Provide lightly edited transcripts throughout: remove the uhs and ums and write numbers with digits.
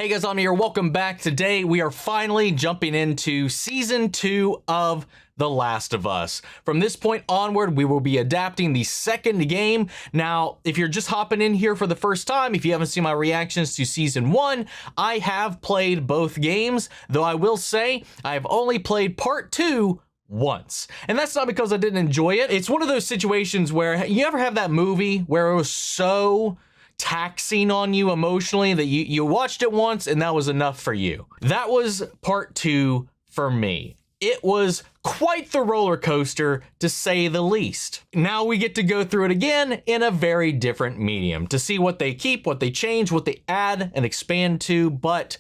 Hey guys, I'm here. Welcome back. Today we are finally jumping into Season 2 of The Last of Us. From this point onward, we will be adapting the second game. Now, if you're just hopping in here for the first time, if you haven't seen my reactions to Season 1, I have played both games, though I will say I've only played Part 2 once. And that's not because I didn't enjoy it. It's one of those situations where you ever have that movie where it was so taxing on you emotionally that you watched it once and that was enough for you. That was Part 2 for me. It was quite the roller coaster, to say the least. Now we get to go through it again in a very different medium to see what they keep, what they change, what they add and expand to. But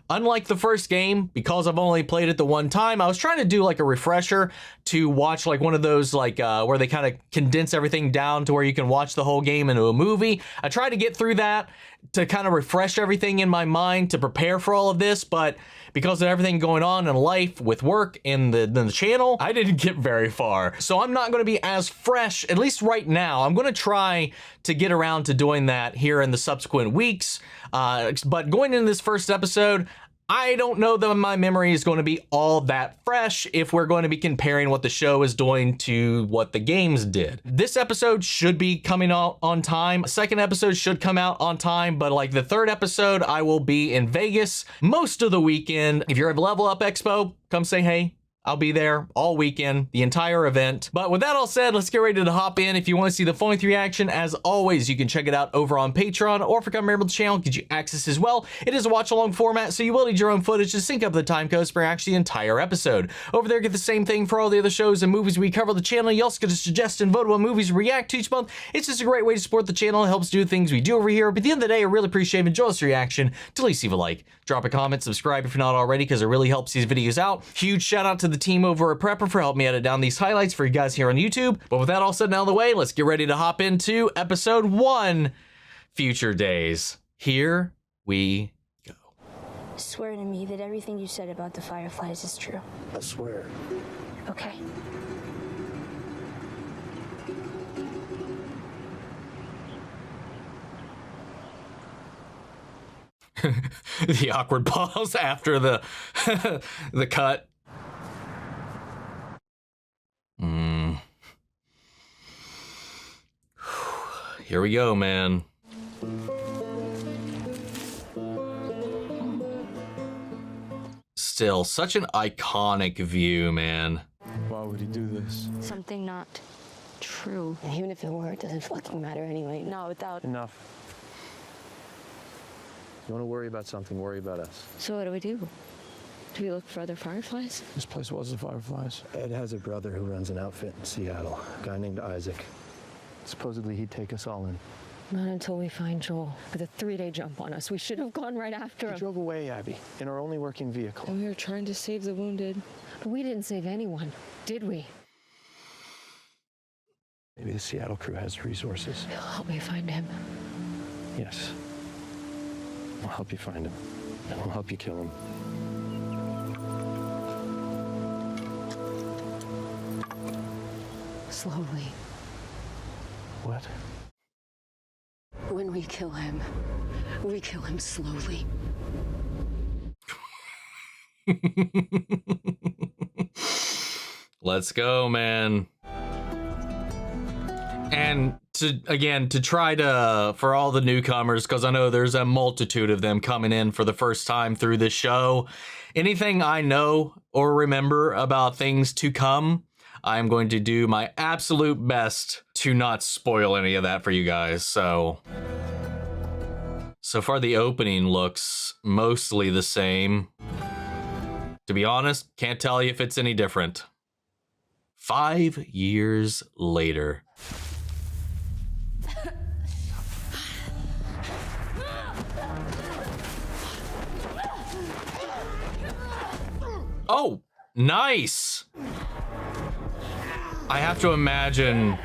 unlike the first game, because I've only played it the one time, I was trying to do like a refresher to watch like one of those like where they kind of condense everything down to where you can watch the whole game into a movie. I tried to get through that to kind of refresh everything in my mind to prepare for all of this, but because of everything going on in life with work and the channel, I didn't get very far. So I'm not going to be as fresh, at least right now. I'm going to try to get around to doing that here in the subsequent weeks. But going into this first episode, I don't know that my memory is going to be all that fresh if we're going to be comparing what the show is doing to what the games did. This episode should be coming out on time. Second episode should come out on time, but like the third episode, I will be in Vegas most of the weekend. If you're at Level Up Expo, come say hey. I'll be there all weekend, the entire event. But with that all said, let's get ready to hop in. If you want to see the full-length reaction, as always, you can check it out over on Patreon, or if you become a member of the channel, it gives you access as well. It is a watch-along format, so you will need your own footage to sync up the time codes for actually the entire episode. Over there, get the same thing for all the other shows and movies we cover on the channel. You also get to suggest and vote what movies we react to each month. It's just a great way to support the channel. It helps do the things we do over here. But at the end of the day, I really appreciate it. Enjoy this reaction. To at least leave a like, drop a comment, subscribe if you're not already, because it really helps these videos out. Huge shout out to the team over at Prepper for helping me edit down these highlights for you guys here on YouTube. But with that all said and out of the way, let's get ready to hop into episode 1, Future Days. Here we go. Swear to me that everything you said about the Fireflies is true. I swear. Okay. The awkward pause after the the cut. Here we go, man. Still, such an iconic view, man. Why would he do this? Something not true. And even if it were, it doesn't fucking matter anyway. No, without. Enough. You want to worry about something, worry about us. So what do we do? Do we look for other Fireflies? This place was the Fireflies. Ed has a brother who runs an outfit in Seattle, a guy named Isaac. Supposedly he'd take us all in. Not until we find Joel. With a 3-day jump on us. We should have gone right after He him. drove away, Abby, in our only working vehicle. And we were trying to save the wounded. But we didn't save anyone, did we? Maybe the Seattle crew has resources. You'll help me find him. Yes. I'll help you find him. And I'll help you kill him. Slowly. What? When we kill him slowly. Let's go, man. And to try to, for all the newcomers, because I know there's a multitude of them coming in for the first time through this show, anything I know or remember about things to come, I'm going to do my absolute best to not spoil any of that for you guys. So far the opening looks mostly the same. To be honest, can't tell you if it's any different. 5 years later. Oh, nice. I have to imagine,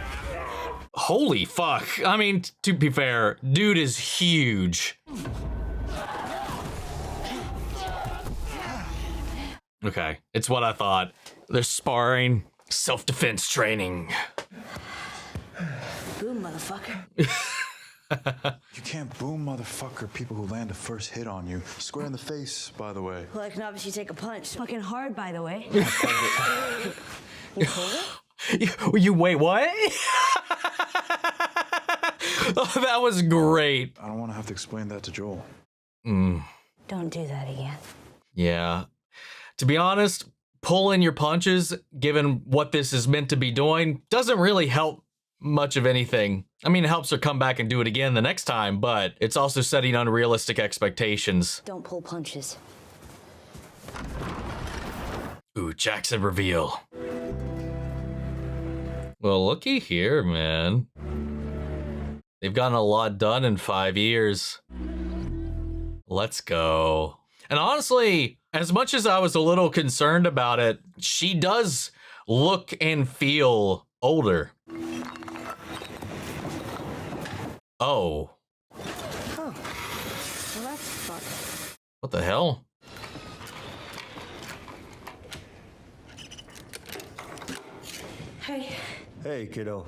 holy fuck. I mean, to be fair, dude is huge. Okay, it's what I thought. They're sparring, self-defense training. Boom, motherfucker. You can't boom motherfucker people who land a first hit on you. Square in the face, by the way. Well, I can obviously take a punch. Fucking hard, by the way. You wait, what? Oh, that was great. I don't want to have to explain that to Joel. Don't do that again. Yeah. To be honest, pulling your punches, given what this is meant to be doing, doesn't really help much of anything. I mean, it helps her come back and do it again the next time, but it's also setting unrealistic expectations. Don't pull punches. Ooh, Jackson reveal. Well, looky here, man. They've gotten a lot done in 5 years. Let's go. And honestly, as much as I was a little concerned about it, she does look and feel older. Oh. Oh. Well, that's fun. What the hell? Hey. Hey, kiddo.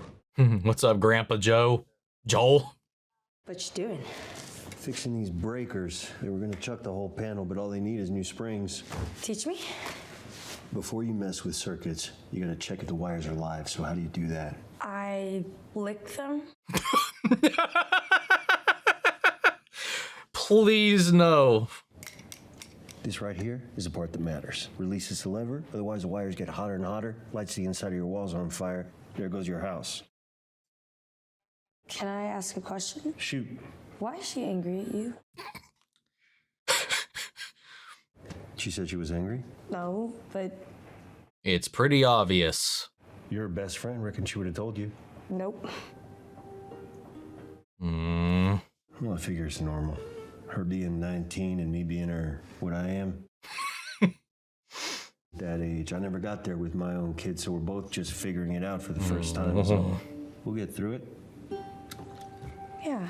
What's up, Grandpa Joe? Joel? What you doing? Fixing these breakers. They were gonna chuck the whole panel, but all they need is new springs. Teach me? Before you mess with circuits, you gotta check if the wires are live. So how do you do that? I lick them. Please no. This right here is the part that matters. Releases the lever, otherwise the wires get hotter and hotter, lights the inside of your walls on fire. There goes your house. Can I ask a question? Shoot. Why is she angry at you? She said she was angry? No, but It's pretty obvious. Your best friend, reckon she would have told you. nope. Well, I figure it's normal. Her being 19 and me being what I am. That age. I never got there with my own kids, so we're both just figuring it out for the first time. So we'll get through it. Yeah,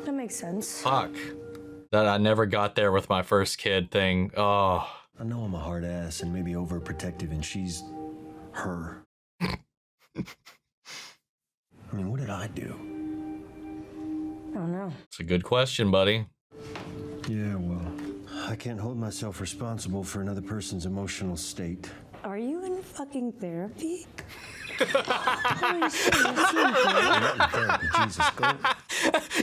that makes sense. Fuck. That I never got there with my first kid thing. Oh. I know I'm a hard ass and maybe overprotective, and she's her. I mean, what did I do? I don't know. It's a good question, buddy. Yeah, well, I can't hold myself responsible for another person's emotional state. Are you in fucking therapy? Jesus, go.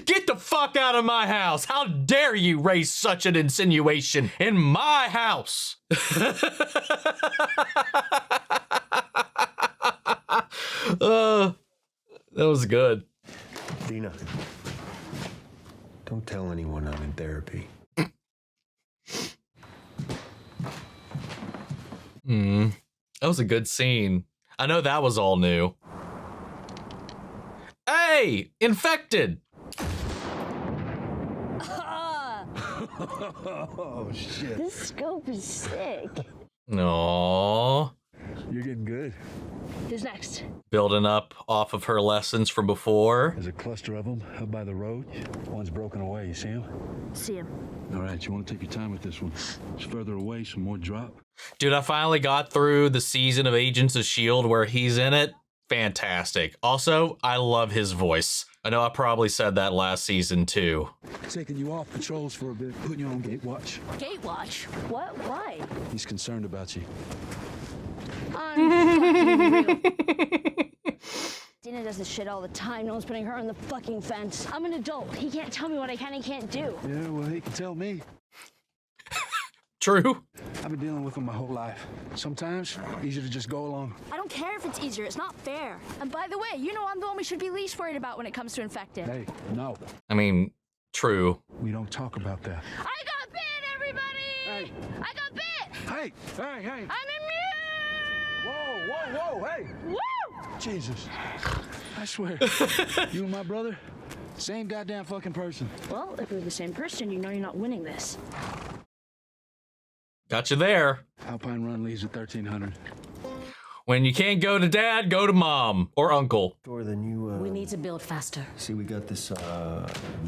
Get the fuck out of my house! How dare you raise such an insinuation in my house! That was good. Dina, don't tell anyone I'm in therapy. That was a good scene. I know that was all new. Hey! Infected! Oh, shit. This scope is sick. Aww. You're getting good. Who's next? Building up off of her lessons from before. There's a cluster of them up by the road. One's broken away. You see him? See him. All right, you want to take your time with this one. It's further away, some more drop. Dude, I finally got through the season of Agents of S.H.I.E.L.D. where he's in it. Fantastic. Also, I love his voice. I know I probably said that last season too. Taking you off patrols for a bit, putting you on gate watch. Gate watch? What? Why? He's concerned about you. Dina does this shit all the time. No one's putting her on the fucking fence. I'm an adult. He can't tell me what I can and can't do. Yeah, well, he can tell me. True. I've been dealing with him my whole life. Sometimes, easier to just go along. I don't care if it's easier. It's not fair. And by the way, you know I'm the one we should be least worried about when it comes to infected. Hey, no. I mean, true. We don't talk about that. I got bit, everybody! Hey. I got bit! Hey, hey, hey! I'm Whoa, whoa, whoa, hey! immune! Woo! Jesus. I swear. You and my brother, same goddamn fucking person. Well, if we're the same person, you know you're not winning this. Got you there. Alpine Run leaves at 1300. When you can't go to dad, go to mom or uncle. Or the new, We need to build faster. See, we got this,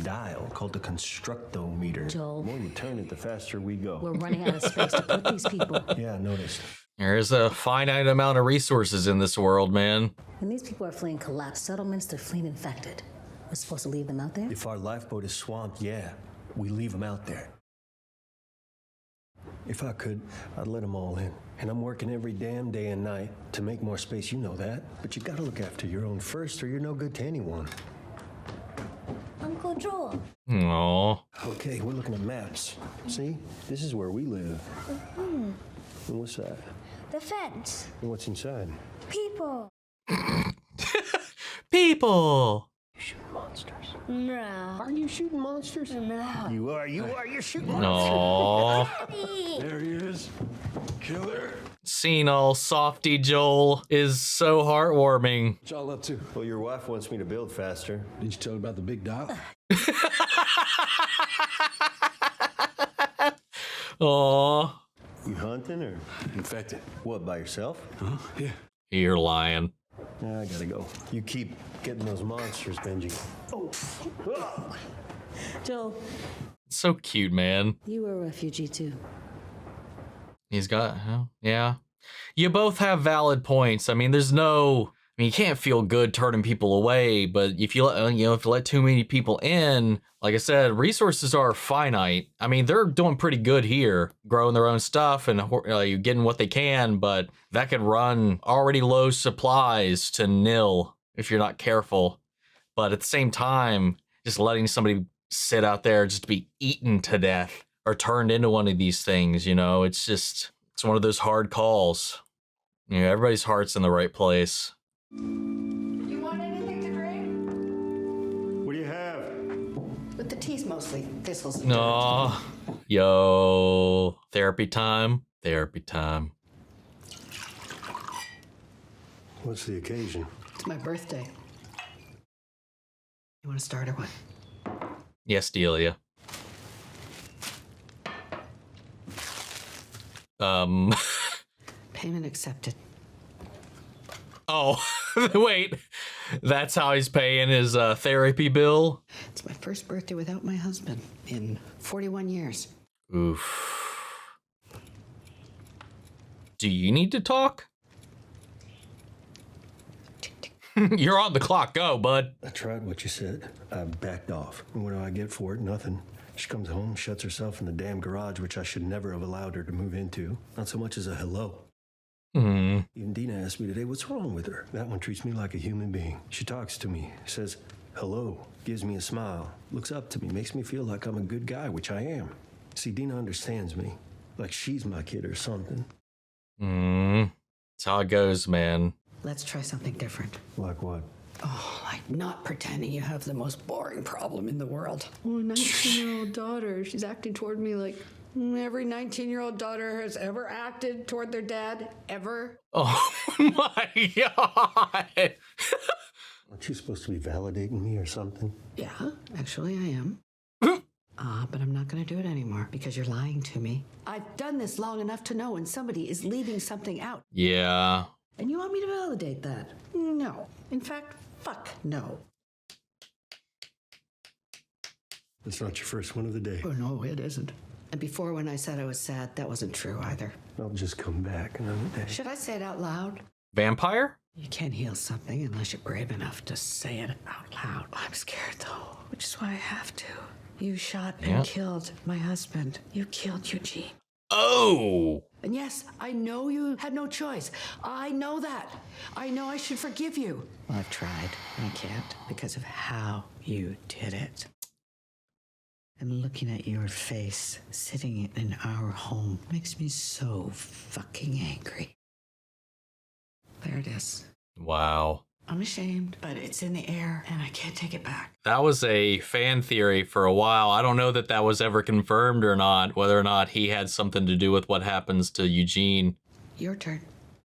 dial called the constructometer. Joel. The more you turn it, the faster we go. We're running out of space to put these people. Yeah, I noticed. There is a finite amount of resources in this world, man. When these people are fleeing collapsed settlements, they're fleeing infected. We're supposed to leave them out there? If our lifeboat is swamped, yeah, we leave them out there. If I could, I'd let them all in. And I'm working every damn day and night to make more space, you know that. But you gotta look after your own first or you're no good to anyone. Uncle Joel. Aww. Okay, we're looking at maps. See? This is where we live. And what's that? The fence. And what's inside? People. People. You're shooting monsters. No. Are you shooting monsters? No. You are, you're shooting monsters. Aww. There he is. Killer. Seeing all softy Joel is so heartwarming. What y'all up to? Well, your wife wants me to build faster. Didn't you tell her about the big doll? Aww. You hunting or Infected. what, by yourself? Huh? Yeah. You're lying. I gotta go. You keep getting those monsters, Benji. Oh. Joel, So cute, man. you were a refugee too. He's got, yeah. You both have valid points. I mean, you can't feel good turning people away, but if you let too many people in, like I said, resources are finite. I mean, they're doing pretty good here, growing their own stuff and getting what they can, but that could run already low supplies to nil if you're not careful. But at the same time, just letting somebody sit out there just to be eaten to death or turned into one of these things, it's one of those hard calls. Everybody's heart's in the right place. You want anything to drink? What do you have? With the teas mostly. Thistles. Aw, yo, therapy time. Therapy time. What's the occasion? It's my birthday. You want to start or what? Yes, Delia. Payment accepted. Oh, wait. That's how he's paying his therapy bill? It's my first birthday without my husband in 41 years. Oof. Do you need to talk? You're on the clock. Go, bud. I tried what you said. I backed off. And what do I get for it? Nothing. She comes home, shuts herself in the damn garage, which I should never have allowed her to move into. Not so much as a hello. Even Dina asked me today, what's wrong with her? That one treats me like a human being. She talks to me, says hello, gives me a smile, looks up to me, makes me feel like I'm a good guy, which I am. See, Dina understands me, like she's my kid or something. That's how it goes, man. Let's try something different. Like what? Oh, like not pretending you have the most boring problem in the world. Oh, 19-year-old daughter. She's acting toward me like every 19-year-old daughter has ever acted toward their dad, ever. Oh my God. Aren't you supposed to be validating me or something? Yeah, actually I am. But I'm not going to do it anymore because you're lying to me. I've done this long enough to know when somebody is leaving something out. Yeah. And you want me to validate that? No. In fact, fuck no. That's not your first one of the day. Oh, no, it isn't. And before, when I said I was sad, that wasn't true either. I'll just come back another day. Should I say it out loud? Vampire? You can't heal something unless you're brave enough to say it out loud. I'm scared, though, which is why I have to. You shot and killed my husband. You killed Eugene. Oh! And yes, I know you had no choice. I know that. I know I should forgive you. Well, I've tried, and I can't because of how you did it. And looking at your face sitting in our home makes me so fucking angry. There it is. Wow. I'm ashamed, but it's in the air, and I can't take it back. That was a fan theory for a while. I don't know that that was ever confirmed or not, whether or not he had something to do with what happens to Eugene. Your turn.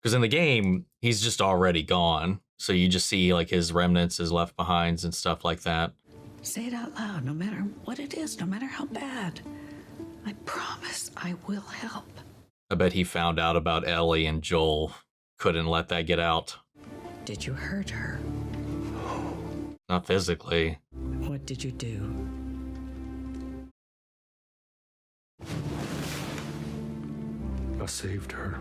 Because in the game, he's just already gone. So you just see like his remnants, his left behinds and stuff like that. Say it out loud, no matter what it is, no matter how bad. I promise I will help. I bet he found out about Ellie and Joel. Couldn't let that get out. Did you hurt her? Not physically. What did you do? I saved her.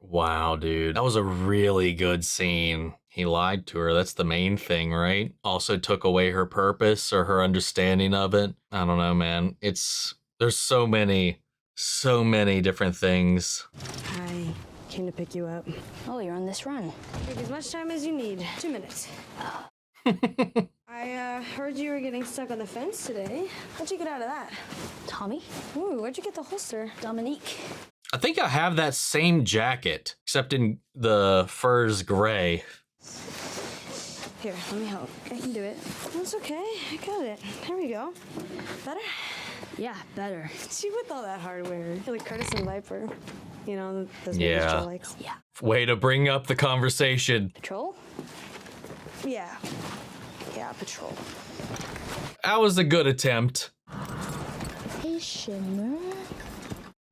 Wow, dude. That was a really good scene. He lied to her. That's the main thing, right? Also took away her purpose or her understanding of it. I don't know, man. There's so many different things. I came to pick you up. Oh, you're on this run. Take as much time as you need. 2 minutes. I heard you were getting stuck on the fence today. How'd you get out of that? Tommy? Ooh, where'd you get the holster? Dominique? I think I have that same jacket, except in the furs gray. Here, let me help. I can do it. That's okay. I got it. There we go. Better? Yeah, better. See, with all that hardware, you're like Curtis and Viper. You know, those movies Yeah. Joe likes. Yeah. Way to bring up the conversation. Patrol? Yeah. Yeah, patrol. That was a good attempt. Hey, Shimmer.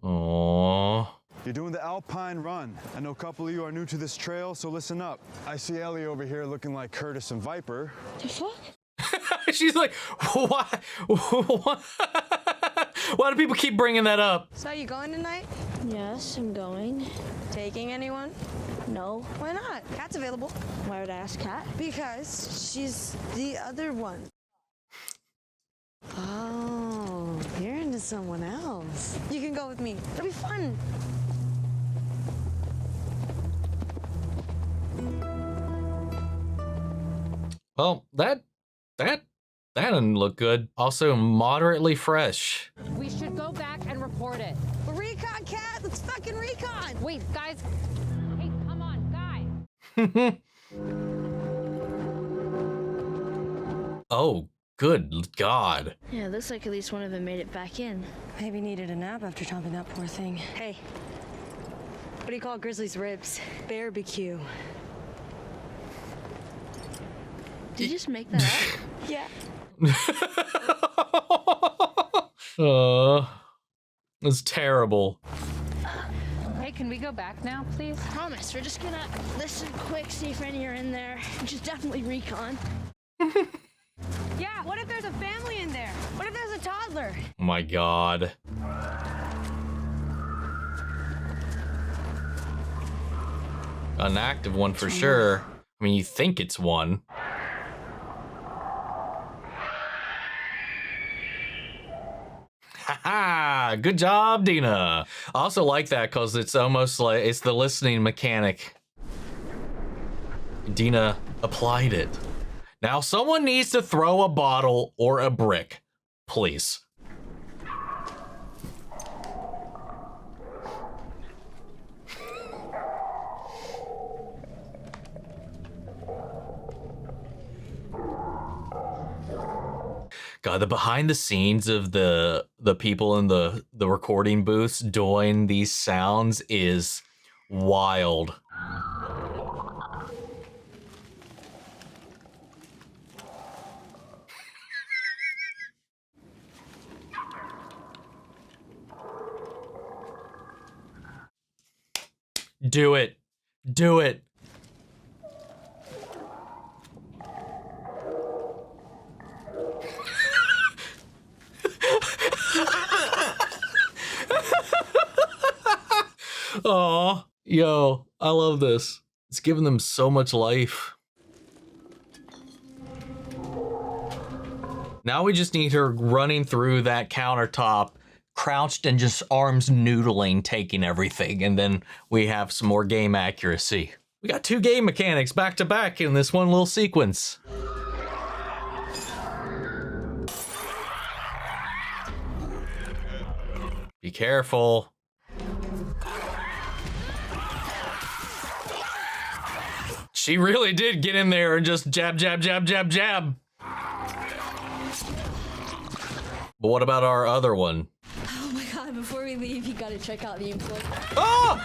Aww. You're doing the Alpine run. I know a couple of you are new to this trail, so listen up. I see Ellie over here looking like Curtis and Viper. The fuck? She's like, why? Why do people keep bringing that up? So you going tonight? Yes, I'm going. Taking anyone? No. Why not? Kat's available. Why would I ask Kat? Because she's the other one. Oh, you're into someone else. You can go with me. It'll be fun. Well, that doesn't look good. Also moderately fresh. We should go back and report it. Recon, Kat. Let's fucking recon. Wait, guys. Hey, come on, guys. Oh, good God. Yeah, looks like at least one of them made it back in. Maybe needed a nap after chomping that poor thing. Hey, what do you call Grizzly's ribs? Barbecue. Did you just make that up? Yeah. That's terrible. Hey, can we go back now, please? Promise, we're just gonna listen quick, see if any are in there, which is definitely recon. Yeah, what if there's a family in there? What if there's a toddler? Oh my God. An active one for sure. I mean, you think it's one. Haha, good job, Dina. I also like that because it's almost like it's the listening mechanic. Dina applied it. Now someone needs to throw a bottle or a brick, please. God, the behind the scenes of the people in the recording booths doing these sounds is wild. Do it. Do it. Aw, yo, I love this. It's giving them so much life. Now we just need her running through that countertop, crouched and just arms noodling, taking everything, and then we have some more game accuracy. We got 2 game mechanics back to back in this one little sequence. Be careful. She really did get in there and just jab, jab, jab, jab, jab. But what about our other one? Oh my God, before we leave, you gotta check out the employee. Oh!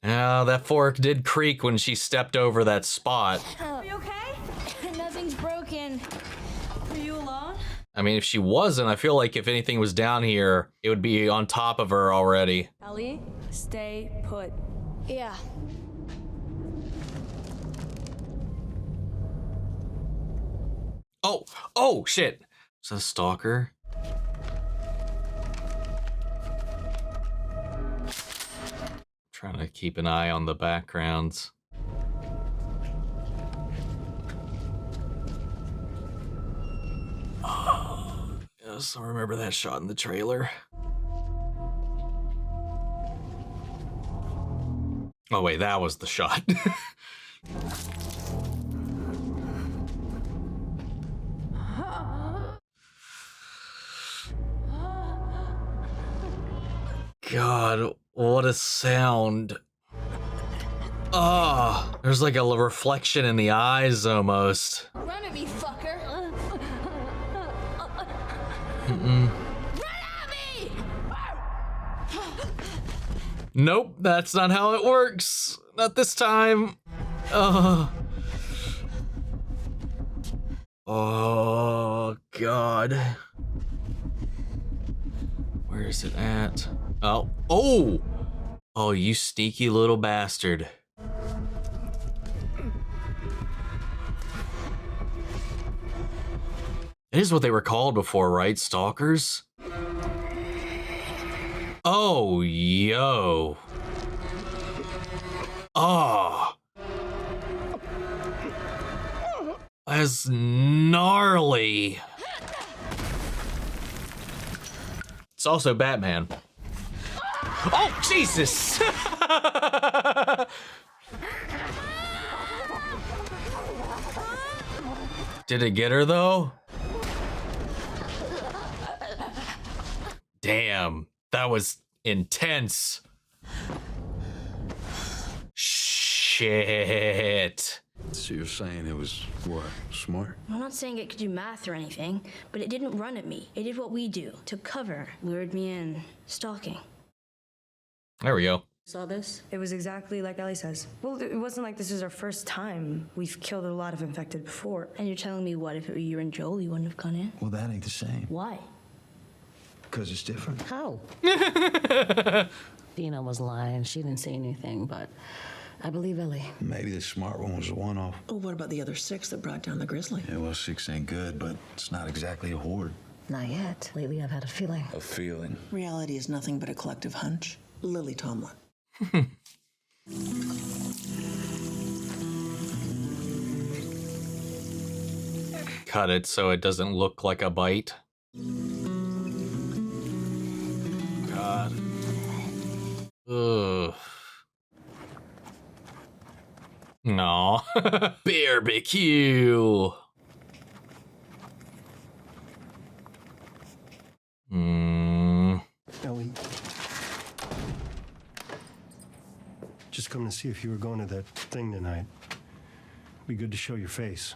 Now, that fork did creak when she stepped over that spot. Are you okay? Nothing's broken. Are you alone? I mean, if she wasn't, I feel like if anything was down here, it would be on top of her already. Ellie, stay put. Yeah. Oh, shit. Is that a stalker? Trying to keep an eye on the backgrounds. Oh, yes, I remember that shot in the trailer. Oh wait, that was the shot. God, what a sound. Oh, there's like a reflection in the eyes almost. Run at me, fucker. Mm-mm. Run at me! Nope, that's not how it works. Not this time. Oh, God. Where is it at? Oh, oh! Oh, you sneaky little bastard. It is what they were called before, right? Stalkers? Oh, yo. Oh. That's gnarly. It's also Batman. Oh, Jesus! Did it get her, though? Damn, that was intense. Shit. So you're saying it was, what, smart? I'm not saying it could do math or anything, but it didn't run at me. It did what we do. Took cover, lured me in, stalking. There we go. Saw this? It was exactly like Ellie says. Well, it wasn't like this is our first time. We've killed a lot of infected before. And you're telling me what, if it were you and Joel, you wouldn't have gone in? Well, that ain't the same. Why? Because it's different. How? Dina was lying. She didn't say anything, but I believe Ellie. Maybe the smart one was a one-off. Well, what about the other 6 that brought down the grizzly? Yeah, well, 6 ain't good, but it's not exactly a horde. Not yet. Lately, I've had a feeling. A feeling? Reality is nothing but a collective hunch. Lily Tomlin. Cut it so it doesn't look like a bite. God. Ugh. No. Barbecue. Ellie. Just come to see if you were going to that thing tonight. Be good to show your face.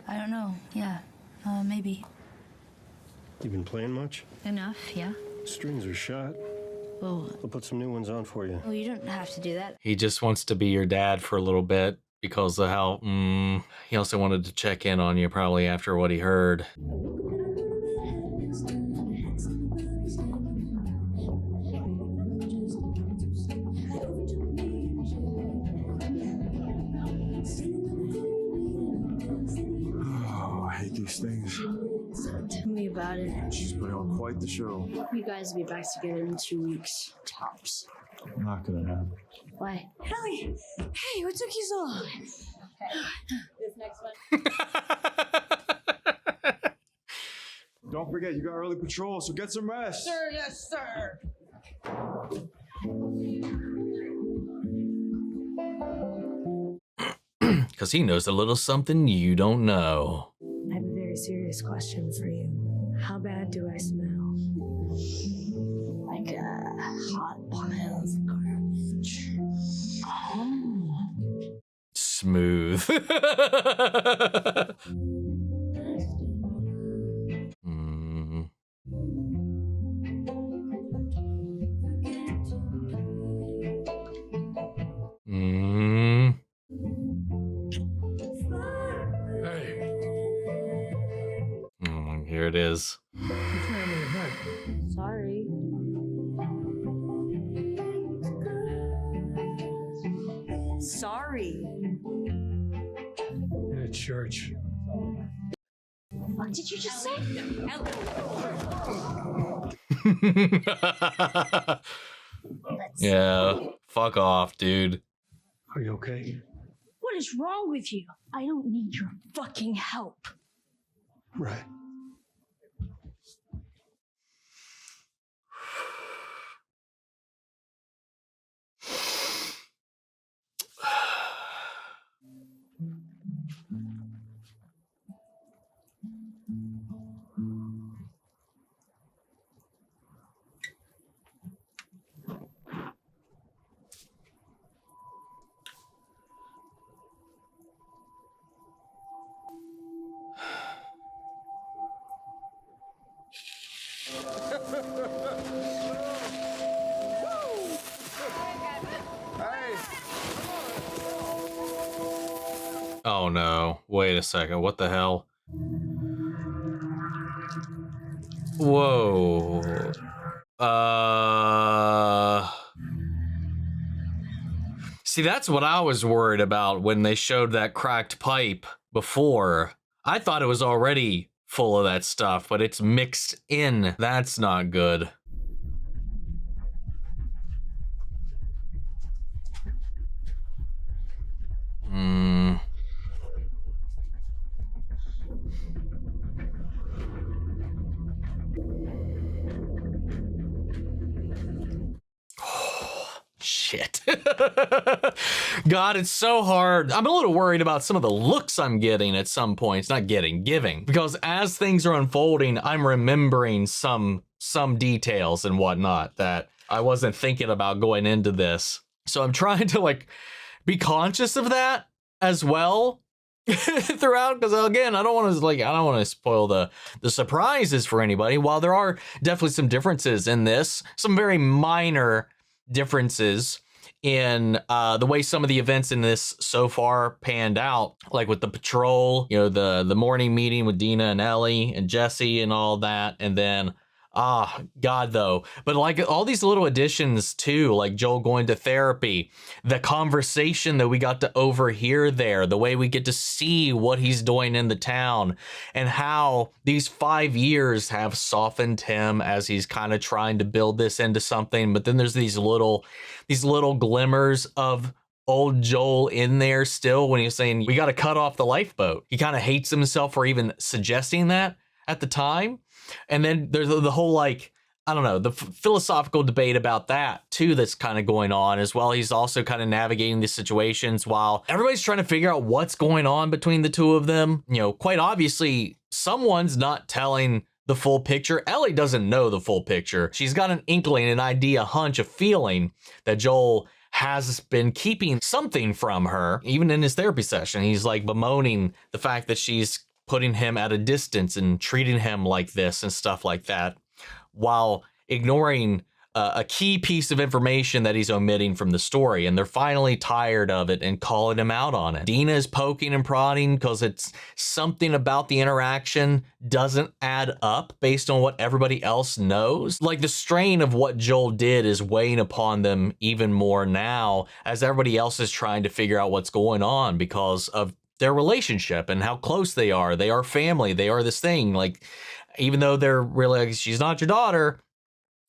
I don't know. Yeah, maybe. You been playing much? Enough, yeah. Strings are shot. Well, I'll put some new ones on for you. well, you don't have to do that. He just wants to be your dad for a little bit because of how, he also wanted to check in on you probably after what he heard. Oh, I hate these things. Tell me about it. She's put on quite the show. You guys will be back together in 2 weeks, tops. Not gonna happen. Why? Ellie! Hey, what took you so long? This next one. Don't forget, you got early patrol, so get some rest. Sir, yes, sir. Because he knows a little something you don't know. I have a very serious question for you. How bad do I smell? Like a hot pile of garbage. Smooth. Here it is. Sorry. Sorry. In a church. What did you just say? Yeah. Fuck off, dude. Are you okay? What is wrong with you? I don't need your fucking help. Right. Oh no, wait a second, what the hell? Whoa. See, that's what I was worried about when they showed that cracked pipe before. I thought it was already full of that stuff, but it's mixed in. That's not good. Shit. God, it's so hard. I'm a little worried about some of the looks I'm getting at some points. Not getting, giving. Because as things are unfolding, I'm remembering some details and whatnot that I wasn't thinking about going into this. So I'm trying to like be conscious of that as well throughout, because again, I don't want to spoil the surprises for anybody. While there are definitely some differences in this, some very minor differences in the way some of the events in this so far panned out, like with the patrol, you know, the morning meeting with Dina and Ellie and Jesse and all that, and then God though, but like all these little additions too, like Joel going to therapy, the conversation that we got to overhear there, the way we get to see what he's doing in the town, and how these 5 years have softened him as he's kind of trying to build this into something. But then there's these little glimmers of old Joel in there still when he's saying we got to cut off the lifeboat. He kind of hates himself for even suggesting that at the time. And then there's the whole, like, I don't know, the philosophical debate about that too that's kind of going on as well. He's also kind of navigating these situations while everybody's trying to figure out what's going on between the two of them. You know, quite obviously, someone's not telling the full picture. Ellie doesn't know the full picture. She's got an inkling, an idea, a hunch, a feeling that Joel has been keeping something from her. Even in his therapy session, he's like bemoaning the fact that she's putting him at a distance and treating him like this and stuff like that, while ignoring a key piece of information that he's omitting from the story. And they're finally tired of it and calling him out on it. Dina is poking and prodding because it's something about the interaction doesn't add up based on what everybody else knows. Like the strain of what Joel did is weighing upon them even more now as everybody else is trying to figure out what's going on because of their relationship and how close they are. They are family. They are this thing. Like, even though they're really, like, she's not your daughter,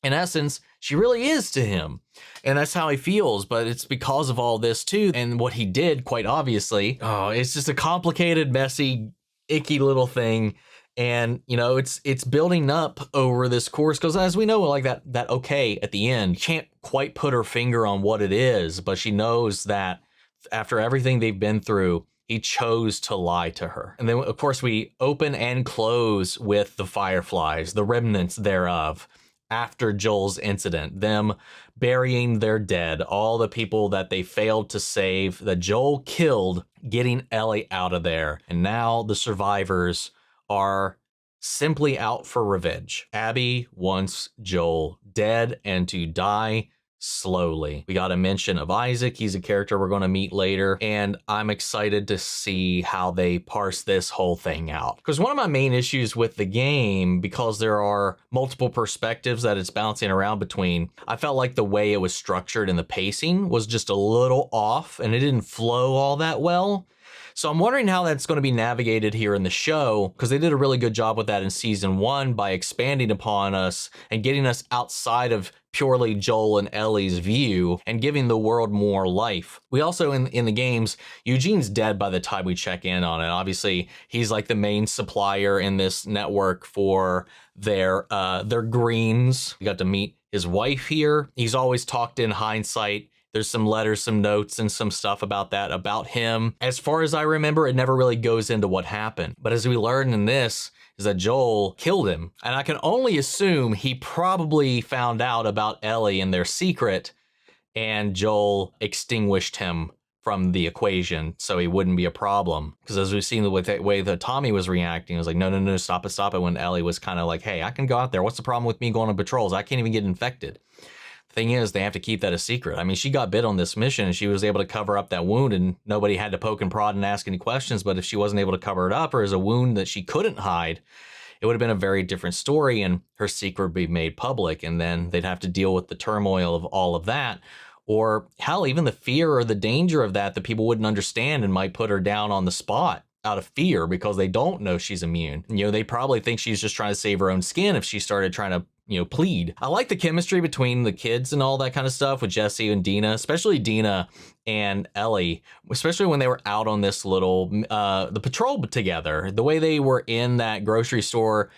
in essence, she really is to him. And that's how he feels. But it's because of all this too. And what he did, quite obviously. Oh, it's just a complicated, messy, icky little thing. And, you know, it's building up over this course. Because as we know, like that okay at the end, can't quite put her finger on what it is. But she knows that after everything they've been through, he chose to lie to her. And then, of course, we open and close with the Fireflies, the remnants thereof, after Joel's incident, them burying their dead, all the people that they failed to save, that Joel killed, getting Ellie out of there. And now the survivors are simply out for revenge. Abby wants Joel dead and to die slowly. We got a mention of Isaac. He's a character we're going to meet later, and I'm excited to see how they parse this whole thing out. Because one of my main issues with the game, because there are multiple perspectives that it's bouncing around between, I felt like the way it was structured and the pacing was just a little off, and it didn't flow all that well. So I'm wondering how that's going to be navigated here in the show, because they did a really good job with that in season 1 by expanding upon us and getting us outside of purely Joel and Ellie's view and giving the world more life. We also, in the games, Eugene's dead by the time we check in on it. Obviously, he's like the main supplier in this network for their greens. We got to meet his wife here. He's always talked in hindsight. There's some letters, some notes, and some stuff about that, about him. As far as I remember, it never really goes into what happened. But as we learn in this, is that Joel killed him. And I can only assume he probably found out about Ellie and their secret, and Joel extinguished him from the equation so he wouldn't be a problem. Because as we've seen the way that Tommy was reacting, it was like, no, no, no, stop it, when Ellie was kind of like, hey, I can go out there. What's the problem with me going on patrols? I can't even get infected. Thing is, they have to keep that a secret. I mean, she got bit on this mission and she was able to cover up that wound and nobody had to poke and prod and ask any questions. But if she wasn't able to cover it up, or as a wound that she couldn't hide, it would have been a very different story and her secret would be made public. And then they'd have to deal with the turmoil of all of that. Or hell, even the fear or the danger of that people wouldn't understand and might put her down on the spot out of fear because they don't know she's immune. You know, they probably think she's just trying to save her own skin if she started trying to, you know, plead. I like the chemistry between the kids and all that kind of stuff with Jesse and Dina, especially Dina and Ellie, especially when they were out on this little, the patrol together, the way they were in that grocery store,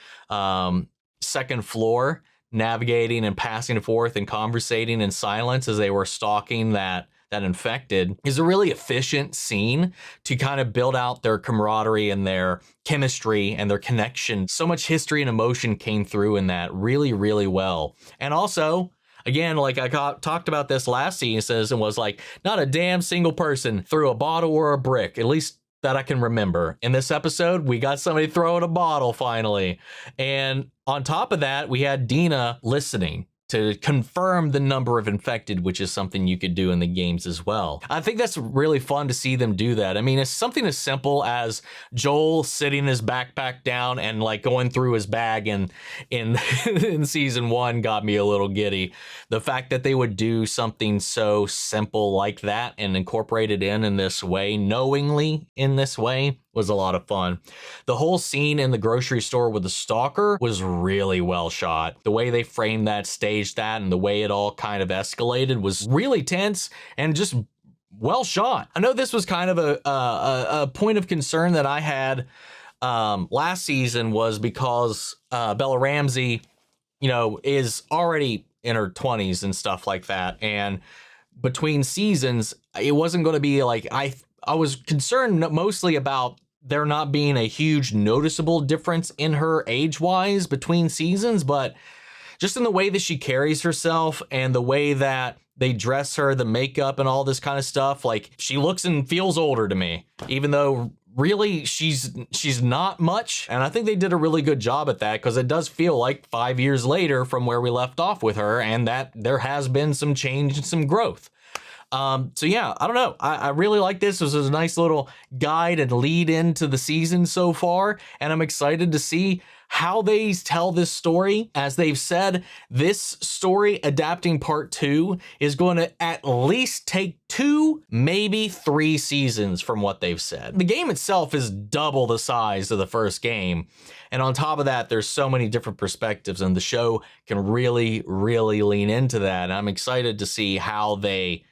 second floor, navigating and passing forth and conversating in silence as they were stalking that infected, is a really efficient scene to kind of build out their camaraderie and their chemistry and their connection. So much history and emotion came through in that really, really well. And also, again, like I talked about this last season, it was like not a damn single person threw a bottle or a brick, at least that I can remember. In this episode, we got somebody throwing a bottle finally. And on top of that, we had Dina listening to confirm the number of infected, which is something you could do in the games as well. I think that's really fun to see them do that. I mean, it's something as simple as Joel sitting his backpack down and like going through his bag and in season 1 got me a little giddy. The fact that they would do something so simple like that and incorporate it in this way, knowingly in this way, was a lot of fun. The whole scene in the grocery store with the Stalker was really well shot. The way they framed that, staged that, and the way it all kind of escalated was really tense and just well shot. I know this was kind of a point of concern that I had last season, was because Bella Ramsey, you know, is already in her 20s and stuff like that. And between seasons, it wasn't going to be like, I was concerned mostly about there not being a huge noticeable difference in her age-wise between seasons, but just in the way that she carries herself and the way that they dress her, the makeup and all this kind of stuff, like she looks and feels older to me, even though really she's not much. And I think they did a really good job at that, because it does feel like 5 years later from where we left off with her, and that there has been some change and some growth. So yeah, I don't know. I really like this. This was a nice little guide and lead into the season so far, and I'm excited to see how they tell this story. As they've said, this story adapting part 2 is going to at least take 2, maybe 3 seasons from what they've said. The game itself is double the size of the first game. And on top of that, there's so many different perspectives, and the show can really, really lean into that. And I'm excited to see how they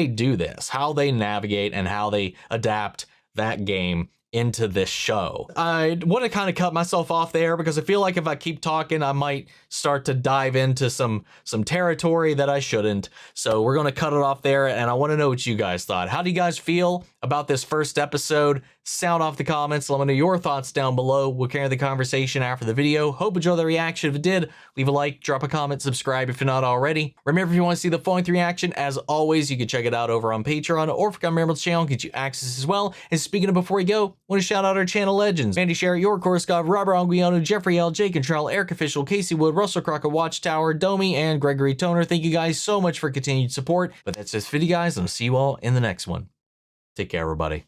do this, how they navigate and how they adapt that game into this show. I want to kind of cut myself off there because I feel like if I keep talking, I might start to dive into some territory that I shouldn't. So we're going to cut it off there, and I want to know what you guys thought. How do you guys feel about this first episode? Sound off the comments. Let me know your thoughts down below. We'll carry the conversation after the video. Hope you enjoyed the reaction. If it did, leave a like, drop a comment, subscribe if you're not already. Remember, if you want to see the full-length reaction, as always, you can check it out over on Patreon, or if you become a member of the channel, get you access as well. And speaking of before we go, I want to shout out our channel legends: Andy Sherritt, Your Course God, Robert Anguiano, Jeffrey L, Jake Contrell, Eric Official, Casey Wood, Russell Crocker, Watchtower, Domi, and Gregory Toner. Thank you guys so much for continued support. But that's just for you guys, and I'll see you all in the next one. Take care, everybody.